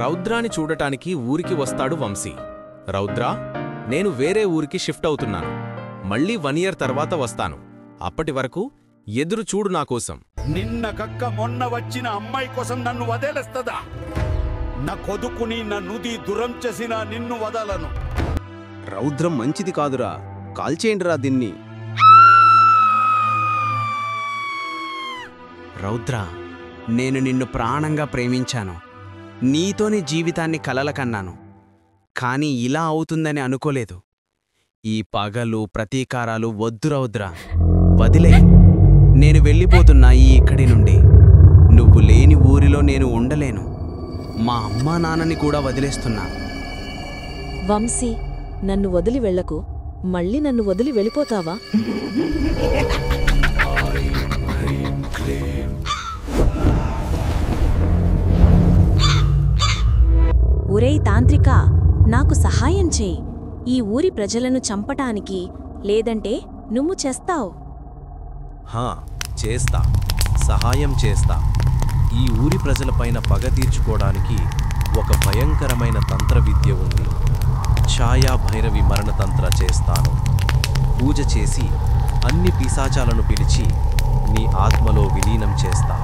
రౌద్రాని చూడటానికి ఊరికి వస్తాడు వంశీ. రౌద్రా, నేను వేరే ఊరికి షిఫ్ట్ అవుతున్నాను. మళ్ళీ 1 ఇయర్ తర్వాత వస్తాను. అప్పటి వరకు ఎదురు చూడు నాకోసం. నిన్న కక్క మొన్న వచ్చిన అమ్మాయి కోసం నన్ను వదిలేస్తదా? నా కొదుకుని నన్నుది దూరం చేసిన నిన్ను వదలను. రౌద్రం మంచిది కాదురా, కాల్చేయండిరా దీన్ని. రౌద్ర, నేను నిన్ను ప్రాణంగా ప్రేమించాను. నీతోనే జీవితాన్ని కలలకన్నాను. కానీ ఇలా అవుతుందని అనుకోలేదు. ఈ పగలు ప్రతీకారాలు వద్దు రౌద్ర, వదిలే. నేను వెళ్ళిపోతున్నా ఇక్కడి నుండి. నువ్వు లేని ఊరిలో నేను ఉండలేను. మా అమ్మా నాన్నని కూడా వదిలేస్తున్నా. వంశీ, నన్ను వదిలి వెళ్ళకు. మళ్ళీ నన్ను వదిలి వెళ్ళిపోతావా? ఒరేయ్ తాంత్రిక, నాకు సహాయం చేయి. ఈ ఊరి ప్రజలను చంపటానికి, లేదంటే నువ్వు చేస్తావు. హా, చేస్తా. సహాయం చేస్తా. ఈ ఊరి ప్రజలపైన పగ తీర్చుకోవడానికి ఒక భయంకరమైన తంత్రవిద్య ఉంది. ఛాయా భైరవి మరణతంత్ర చేస్తాను. పూజ చేసి అన్ని పిశాచాలను పిలిచి నీ ఆత్మలో విలీనం చేస్తా.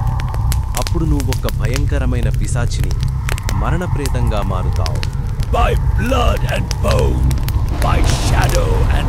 అప్పుడు నువ్వొక్క భయంకరమైన పిశాచిని మరణప్రేతంగా మారుతావు. By blood and bone, by shadow and